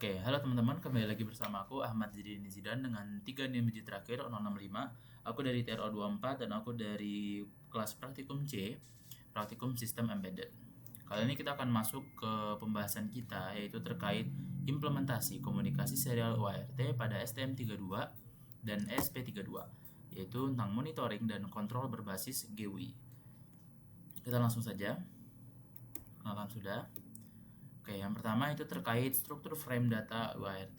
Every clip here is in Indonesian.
Oke, halo teman-teman, kembali lagi bersama aku Ahmad Zidin Zidan dengan 3 NIM digit terakhir 065. Aku dari TRO 24 dan aku dari kelas praktikum C, praktikum sistem embedded. Kali ini kita akan masuk ke pembahasan kita, yaitu terkait implementasi komunikasi serial UART pada STM32 dan ESP32, yaitu tentang monitoring dan kontrol berbasis GUI. Kita langsung saja. Kenalan sudah. Oke, yang pertama itu terkait struktur frame data UART.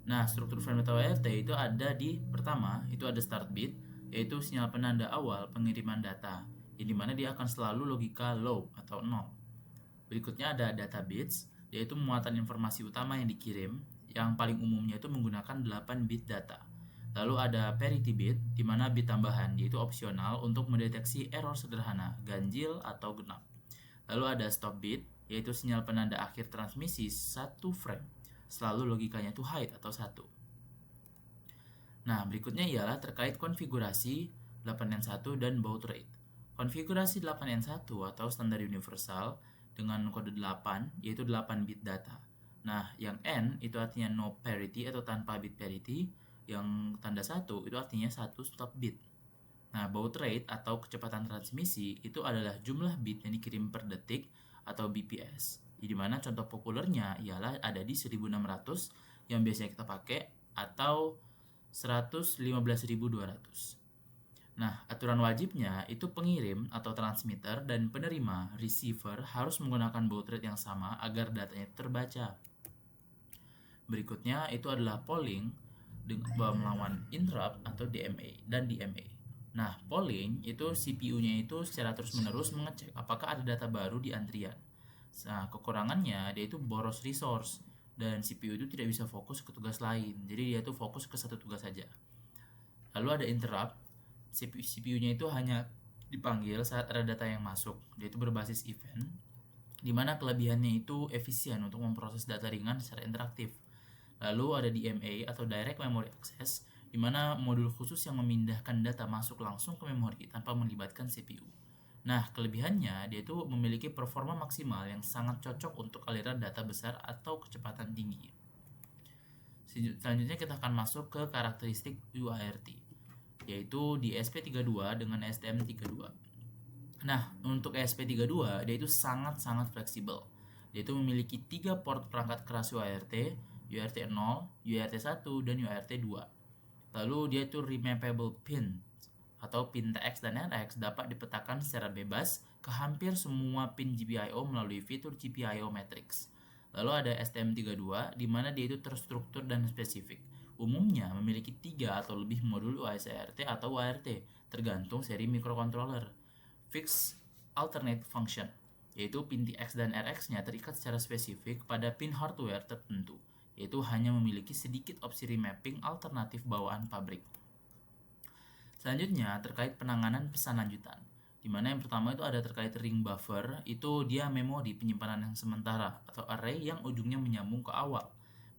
Nah, struktur frame data UART itu ada di pertama, itu ada start bit, yaitu sinyal penanda awal pengiriman data, yang dimana dia akan selalu logika low atau 0. Berikutnya ada data bits, yaitu muatan informasi utama yang dikirim, yang paling umumnya itu menggunakan 8 bit data. Lalu ada parity bit, di mana bit tambahan, yaitu opsional untuk mendeteksi error sederhana, ganjil atau genap. Lalu ada stop bit, yaitu sinyal penanda akhir transmisi satu frame. Selalu logikanya itu hide atau 1. Nah, berikutnya ialah terkait konfigurasi 8N1 dan baud rate. Konfigurasi 8N1 atau standar universal dengan kode 8, yaitu 8 bit data. Nah, yang N itu artinya no parity atau tanpa bit parity, yang tanda 1 itu artinya 1 stop bit. Nah, baud rate atau kecepatan transmisi itu adalah jumlah bit yang dikirim per detik atau BPS. Di mana contoh populernya ialah ada di 1600 yang biasanya kita pakai atau 115.200. Nah, aturan wajibnya itu pengirim atau transmitter dan penerima receiver harus menggunakan baud rate yang sama agar datanya terbaca. Berikutnya itu adalah polling melawan interrupt atau DMA dan DMA. Nah, polling itu CPU-nya itu secara terus-menerus mengecek apakah ada data baru di antrian. Nah, kekurangannya dia itu boros resource dan CPU itu tidak bisa fokus ke tugas lain. Jadi dia itu fokus ke satu tugas saja. Lalu ada interrupt, CPU-nya itu hanya dipanggil saat ada data yang masuk. Dia itu berbasis event, di mana kelebihannya itu efisien untuk memproses data ringan secara interaktif. Lalu ada DMA atau Direct Memory Access, di mana modul khusus yang memindahkan data masuk langsung ke memori tanpa melibatkan CPU. Nah, kelebihannya dia itu memiliki performa maksimal yang sangat cocok untuk aliran data besar atau kecepatan tinggi. Selanjutnya kita akan masuk ke karakteristik UART, yaitu di ESP32 dengan STM32. Nah, untuk ESP32 dia itu sangat-sangat fleksibel. Dia itu memiliki 3 port perangkat keras UART, UART 0, UART 1, dan UART 2. Lalu dia itu remappable pin atau pin TX dan RX dapat dipetakan secara bebas ke hampir semua pin GPIO melalui fitur GPIO Matrix. Lalu ada STM32 di mana dia itu terstruktur dan spesifik. Umumnya memiliki 3 atau lebih modul UASRT atau UART tergantung seri microcontroller. Fixed alternate function, yaitu pin TX dan RX-nya terikat secara spesifik pada pin hardware tertentu, yaitu hanya memiliki sedikit opsi remapping alternatif bawaan pabrik. Selanjutnya terkait penanganan pesan lanjutan, di mana yang pertama itu ada terkait ring buffer, itu dia memori penyimpanan yang sementara atau array yang ujungnya menyambung ke awal,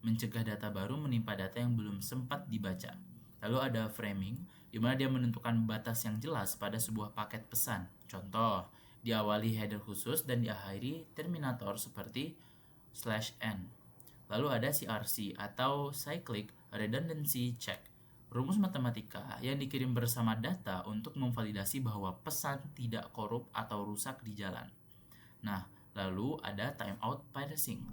mencegah data baru menimpa data yang belum sempat dibaca. Lalu ada framing, di mana dia menentukan batas yang jelas pada sebuah paket pesan. Contoh, diawali header khusus dan diakhiri terminator seperti /n. Lalu ada CRC atau Cyclic Redundancy Check, rumus matematika yang dikirim bersama data untuk memvalidasi bahwa pesan tidak korup atau rusak di jalan. Nah, lalu ada timeout parsing,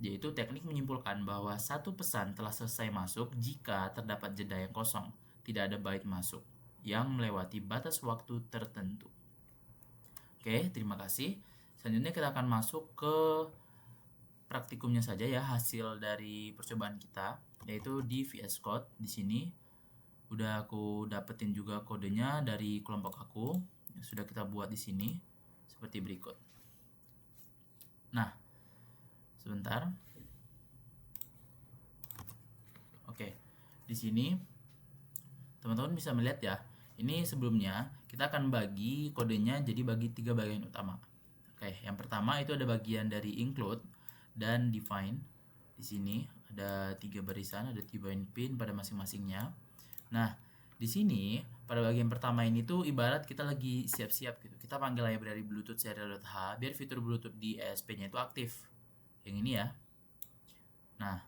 yaitu teknik menyimpulkan bahwa satu pesan telah selesai masuk jika terdapat jeda yang kosong, tidak ada byte masuk yang melewati batas waktu tertentu. Oke, terima kasih. Selanjutnya kita akan masuk ke praktikumnya saja ya, hasil dari percobaan kita, yaitu di VS Code. Di sini udah aku dapetin juga kodenya dari kelompok aku, yang sudah kita buat di sini seperti berikut. Nah, sebentar. Oke, di sini teman-teman bisa melihat ya. Ini sebelumnya kita akan bagi kodenya jadi bagi 3 bagian utama. Oke, yang pertama itu ada bagian dari include dan define. Di sini ada 3 barisan, ada 3 pin pada masing-masingnya. Nah, di sini pada bagian pertama ini tuh ibarat kita lagi siap-siap gitu. Kita panggil library Bluetooth serial.h biar fitur Bluetooth di ESP-nya itu aktif. Yang ini ya. Nah,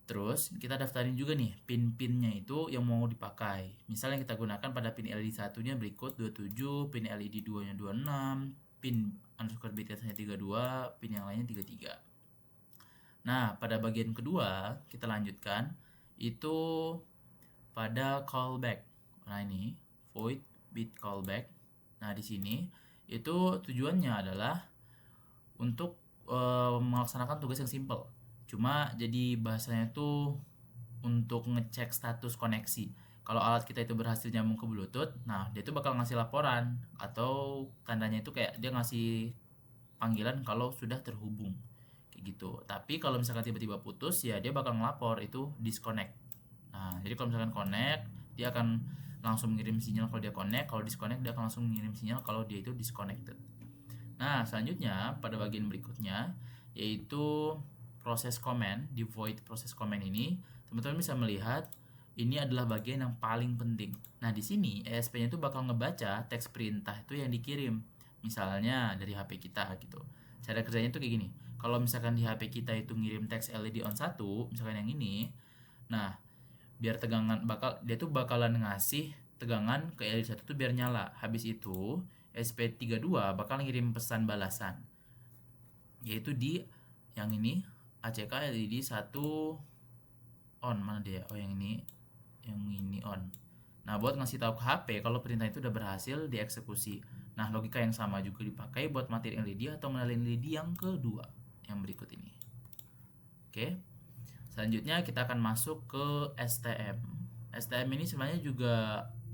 Terus kita daftarin juga nih pin-pinnya itu yang mau dipakai. Misal yang kita gunakan pada pin LED satunya berikut 27, pin LED 2 nya 26, pin underscore BTS nya 32, pin yang lainnya 33. Nah, pada bagian kedua kita lanjutkan itu pada callback. Nah, ini void bit callback. Nah, di sini itu tujuannya adalah untuk melaksanakan tugas yang simple. Cuma jadi bahasanya tuh untuk ngecek status koneksi. Kalau alat kita itu berhasil nyambung ke Bluetooth, nah dia tuh bakal ngasih laporan atau tandanya itu kayak dia ngasih panggilan kalau sudah terhubung kayak gitu. Tapi kalau misalkan tiba-tiba putus ya dia bakal ngelapor itu disconnect. Nah, jadi kalau misalkan connect, dia akan langsung mengirim sinyal kalau dia connect, kalau disconnect dia akan langsung mengirim sinyal kalau dia itu disconnected. Nah, selanjutnya pada bagian berikutnya yaitu proses comment. Di void proses comment ini, teman-teman bisa melihat ini adalah bagian yang paling penting. Nah, di sini ESP-nya itu bakal ngebaca teks perintah itu yang dikirim. Misalnya dari HP kita gitu. Cara kerjanya itu kayak gini. Kalau misalkan di HP kita itu ngirim teks LED on 1, misalkan yang ini, nah, biar tegangan dia tuh bakalan ngasih tegangan ke LED 1 tuh biar nyala. Habis itu SP32 bakal ngirim pesan balasan, yaitu di yang ini ACK LED 1 on. Mana dia? Oh, yang ini on. Nah, buat ngasih tahu ke HP kalau perintah itu udah berhasil dieksekusi. Nah, logika yang sama juga dipakai buat matiin LED atau nyalain LED yang kedua yang berikut ini. Oke. Selanjutnya kita akan masuk ke STM. STM ini sebenarnya juga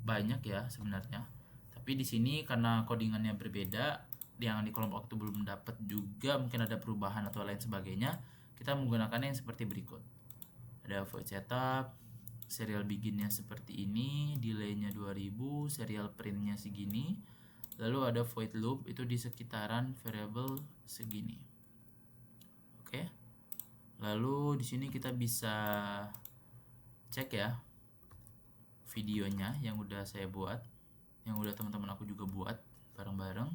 banyak ya sebenarnya. Tapi di sini karena codingannya berbeda, yang di kelompok itu belum dapat juga, mungkin ada perubahan atau lain sebagainya, kita menggunakannya yang seperti berikut. Ada void setup, serial beginnya seperti ini, delaynya 2000, serial printnya segini, lalu ada void loop itu di sekitaran variable segini. Oke. Lalu di sini kita bisa cek ya videonya yang udah saya buat, yang udah teman-teman aku juga buat bareng-bareng.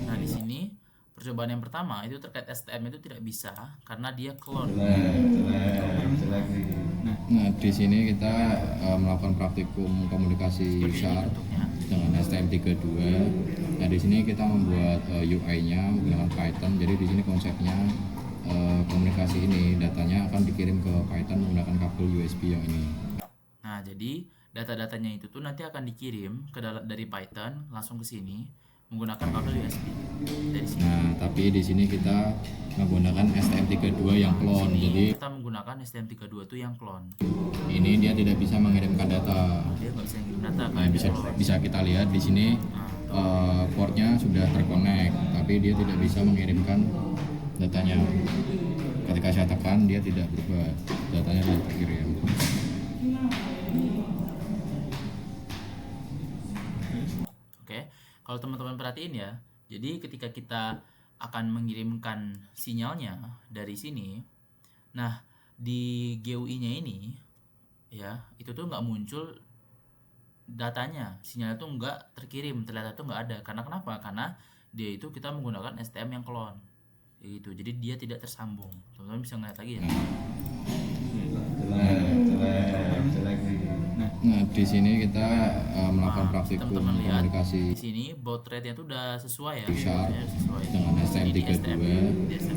Nah, di sini percobaan yang pertama itu terkait STM itu tidak bisa karena dia clone. Nah, di sini kita melakukan praktikum komunikasi SHARP dengan STM32. Nah, di sini kita membuat UI-nya menggunakan Python. Jadi di sini konsepnya komunikasi ini datanya akan dikirim ke Python menggunakan kabel USB yang ini. Nah, jadi data-datanya itu tuh nanti akan dikirim ke dari Python langsung ke sini menggunakan kabel USB dari sini. Nah, tapi di sini kita menggunakan STM32 yang clone. Jadi kita menggunakan STM32 itu yang clone. Ini dia tidak bisa mengirimkan data. Dia nggak bisa mengirim data. Nah, bisa kita lihat di sini portnya sudah terkonek, tapi dia tidak bisa mengirimkan datanya. Ketika saya tekan dia tidak berubah, datanya tidak terkirim. Oke, kalau teman-teman perhatiin ya, jadi ketika kita akan mengirimkan sinyalnya dari sini, nah di GUI-nya ini ya itu tuh nggak muncul datanya, sinyalnya tuh nggak terkirim, terlihat tuh nggak ada. Karena kenapa? Karena dia itu kita menggunakan STM yang clone gitu, jadi dia tidak tersambung. Teman-teman bisa ngeliat lagi ya. Nah, di sini kita melakukan praktikum komunikasi. Di sini baud rate-nya tuh udah sesuai ya. Sesuai dengan STM32.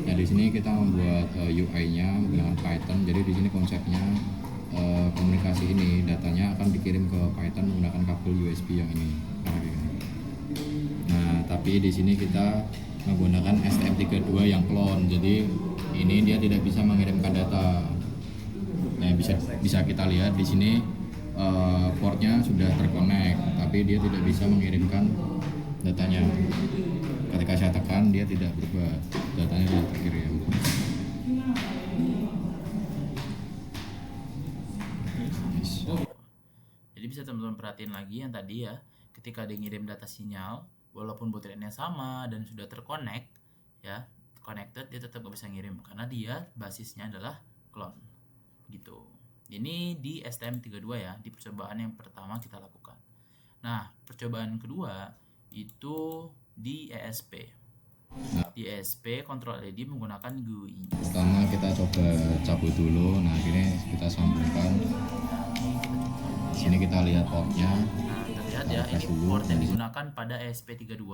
Nah, di sini kita membuat UI-nya menggunakan Python. Jadi di sini konsepnya komunikasi ini datanya akan dikirim ke Python menggunakan kabel USB yang ini. Nah, tapi di sini kita menggunakan STM32 yang clone. Jadi ini dia tidak bisa mengirimkan data. Nah, bisa kita lihat di sini portnya sudah terkonek, tapi dia tidak bisa mengirimkan datanya. Ketika saya tekan dia tidak berubah, datanya tidak terkirim. Jadi bisa teman-teman perhatiin lagi yang tadi ya, ketika dia ngirim data sinyal, walaupun baud rate-nya sama dan sudah terconnect ya, connected, dia tetap gak bisa ngirim karena dia basisnya adalah clone gitu. Ini di STM32 ya, di percobaan yang pertama kita lakukan. Nah, percobaan kedua itu di ESP. di ESP kontrol LED menggunakan GUI. Pertama kita coba cabut dulu. Nah, ini kita sambungkan. Di sini kita lihat portnya. Nah, terlihat ya, ini port yang digunakan pada ESP32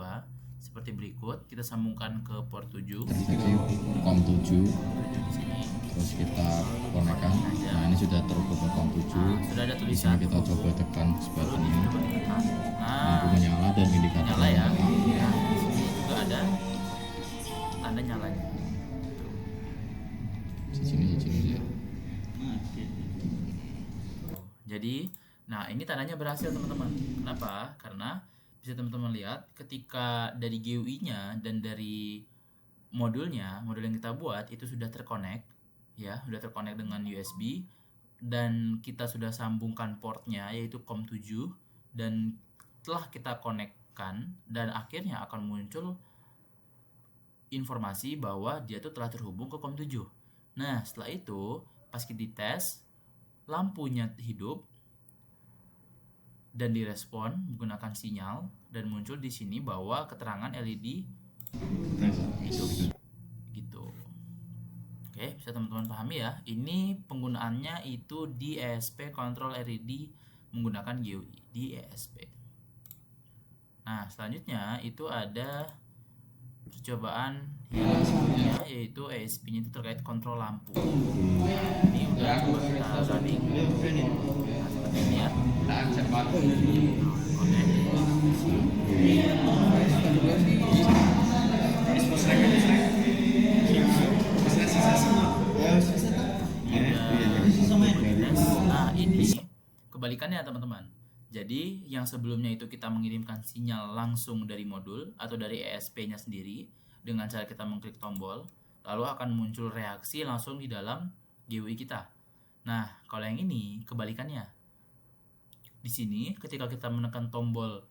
seperti berikut. Kita sambungkan ke port 7. Terdeteksi COM 7. Di sini. Terus kita konekkan. Nah, ini sudah terhubung ke COM 7. Sudah ada Di tulisan. sini kita coba tekan buttonnya. Coba ditekan. Lampu Nah, menyala dan indikator nyala ya. menyala. Nah, di sini juga ada tanda nyalanya. Di sini ya. Jadi, nah ini tandanya berhasil teman-teman. Kenapa? Karena bisa teman-teman lihat ketika dari GUI-nya dan dari modul yang kita buat itu sudah terkonek, ya, sudah terkonek dengan USB dan kita sudah sambungkan portnya yaitu COM 7 dan telah kita konekkan dan akhirnya akan muncul informasi bahwa dia tuh telah terhubung ke COM 7. Nah, setelah itu pas kita dites lampunya hidup dan direspon menggunakan sinyal dan muncul di sini bahwa keterangan LED hidup gitu. Oke, bisa teman-teman pahami ya. Ini penggunaannya itu di ESP control LED menggunakan GUI di ESP. Nah, selanjutnya itu ada percobaan yang selanjutnya yaitu ESP-nya itu terkait kontrol lampu. Ini udah coba kita running. Nah, seperti ini ya. Nah, ini kebalikannya teman-teman. Jadi yang sebelumnya itu kita mengirimkan sinyal langsung dari modul atau dari ESP-nya sendiri dengan cara kita mengklik tombol, lalu akan muncul reaksi langsung di dalam GUI kita. Nah, kalau yang ini kebalikannya. Di sini ketika kita menekan tombol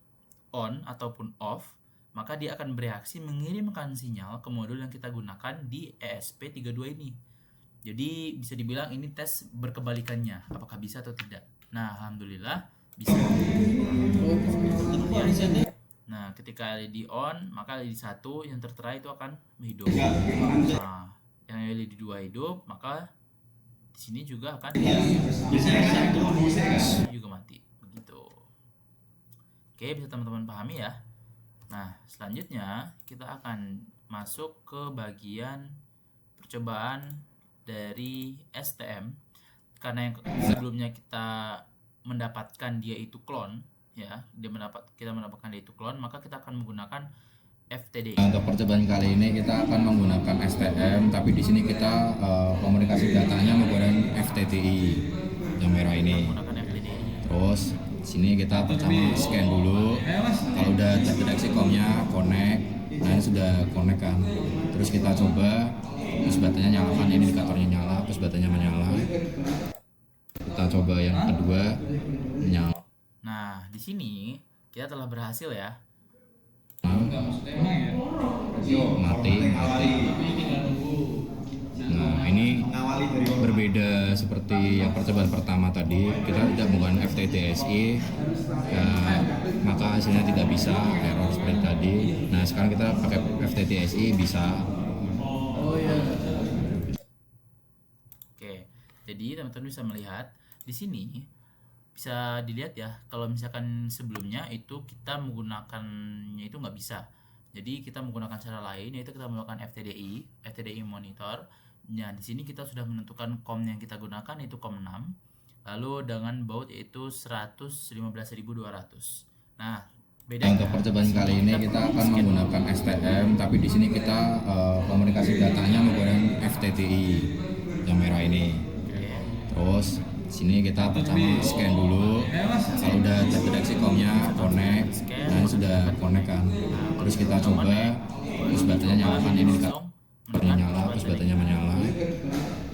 on ataupun off, maka dia akan bereaksi mengirimkan sinyal ke modul yang kita gunakan di ESP32 ini. Jadi bisa dibilang ini tes berkebalikannya, apakah bisa atau tidak. Nah, alhamdulillah bisa. Nah, ketika LED on, maka LED 1 yang tertera itu akan hidup. Nah, yang LED 2 hidup, maka di sini juga akan juga mati. Begitu. Oke, bisa teman-teman pahami ya. Nah, selanjutnya kita akan masuk ke bagian percobaan dari STM. Karena yang sebelumnya kita mendapatkan dia itu clone, ya, kita mendapatkan dia itu clone, maka kita akan menggunakan FTDI. Untuk percobaan kali ini kita akan menggunakan STM, tapi di sini kita komunikasi datanya menggunakan FTDI yang merah ini. Menggunakan FTDI. Terus di sini kita pertama scan dulu. Kalau udah terdeteksi COM-nya connect, nah ini sudah connect kan. Terus kita coba push buttonnya nyalakan, ini indikatornya nyala, push buttonnya menyala. Kita coba yang kedua menyala. Nah, di sini kita telah berhasil ya. Mati. Nah, ini berbeda seperti yang percobaan pertama tadi. Kita tidak menggunakan FTDSI, ya, maka hasilnya tidak bisa, error seperti tadi. Nah, sekarang kita pakai FTDSI bisa. Oke, jadi teman-teman bisa melihat di sini bisa dilihat ya, kalau misalkan sebelumnya itu kita menggunakannya itu nggak bisa. Jadi kita menggunakan cara lain, yaitu kita menggunakan FTDI monitor. Nah, di sini kita sudah menentukan COM yang kita gunakan yaitu COM 6. Lalu dengan baud yaitu 115.200. Nah, beda. Untuk percobaan kali ini kita akan menggunakan STM, tapi di sini kita komunikasi datanya menggunakan FTDI yang merah ini. Terus di sini kita pertama scan dulu. Kalau udah terdeteksi COM-nya connect, nah ini sudah connect kan. Terus kita coba push buttonnya nyalakan, ini indikatornya nyala, push buttonnya menyala.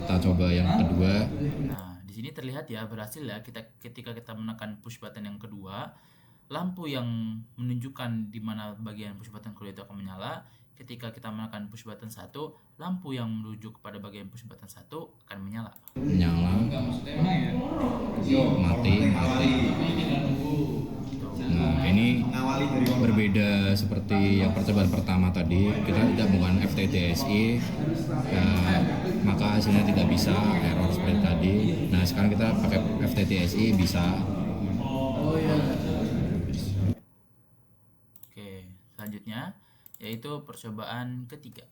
Kita coba yang kedua. Nah, di sini terlihat ya berhasil ya, ketika kita menekan push button yang kedua, lampu yang menunjukkan di mana bagian push button kedua itu akan menyala. Ketika kita menekan push button 1, lampu yang menuju kepada bagian push button 1 akan menyala. Menyala. Mati. Nah, ini berbeda seperti yang percobaan pertama tadi, kita tidak menggunakan FTTSI, maka hasilnya tidak bisa, error seperti tadi. Nah, sekarang kita pakai FTTSI bisa. Oke, selanjutnya yaitu percobaan ketiga.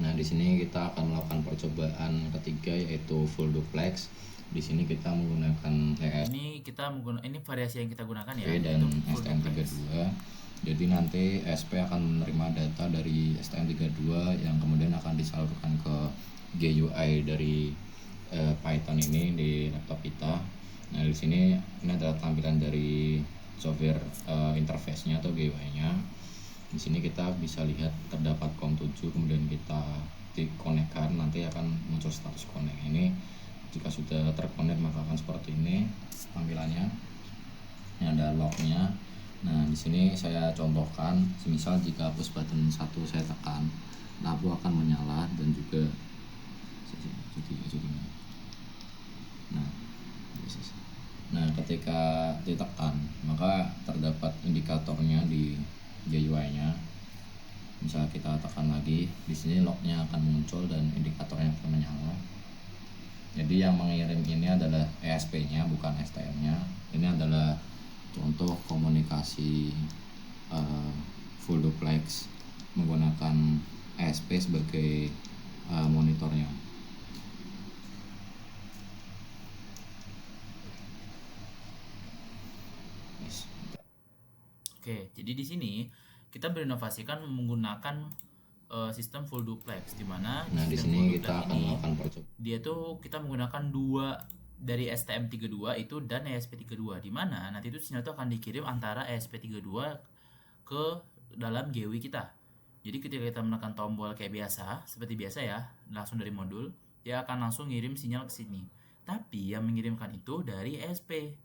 Nah, di sini kita akan melakukan percobaan ketiga yaitu full duplex. Di sini kita menggunakan Ini variasi yang kita gunakan ya, dan yaitu full duplex. STM32. Jadi nanti SP akan menerima data dari STM32 yang kemudian akan disalurkan ke GUI dari Python ini di laptop kita. Nah, di sini ini adalah tampilan dari software interface-nya atau GUI-nya. Di sini kita bisa lihat terdapat COM7, kemudian kita dikonekkan, nanti akan muncul status connect. Ini jika sudah terkonek maka akan seperti ini tampilannya. Ini ada lognya. Nah, di sini saya contohkan, semisal jika push button 1 saya tekan, lampu akan menyala dan juga Nah, ketika ditekan maka terdapat indikatornya di GUI-nya. Misalnya kita tekan lagi, di sini lognya akan muncul dan indikatornya akan menyala. Jadi yang mengirim ini adalah ESP-nya, bukan STM-nya. Ini adalah contoh komunikasi full duplex menggunakan ESP sebagai monitornya. Oke, jadi di sini kita berinovasikan menggunakan sistem full duplex, di mana di sini kita akan melakukan percobaan. Dia tuh kita menggunakan dua dari STM32 itu dan ESP32, di mana nanti itu sinyal itu akan dikirim antara ESP32 ke dalam GUI kita. Jadi ketika kita menekan tombol kayak biasa, seperti biasa ya, langsung dari modul, dia akan langsung ngirim sinyal ke sini. Tapi yang mengirimkan itu dari ESP.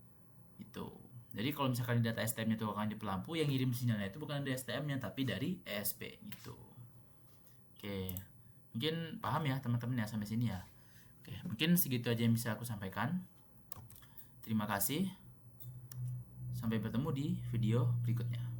Itu. Jadi kalau misalkan di data STM-nya itu akan di pelampu, yang ngirim sinyalnya itu bukan dari STM-nya tapi dari ESP gitu. Oke. Mungkin paham ya teman-teman ya sampai sini ya. Oke, mungkin segitu aja yang bisa aku sampaikan. Terima kasih. Sampai bertemu di video berikutnya.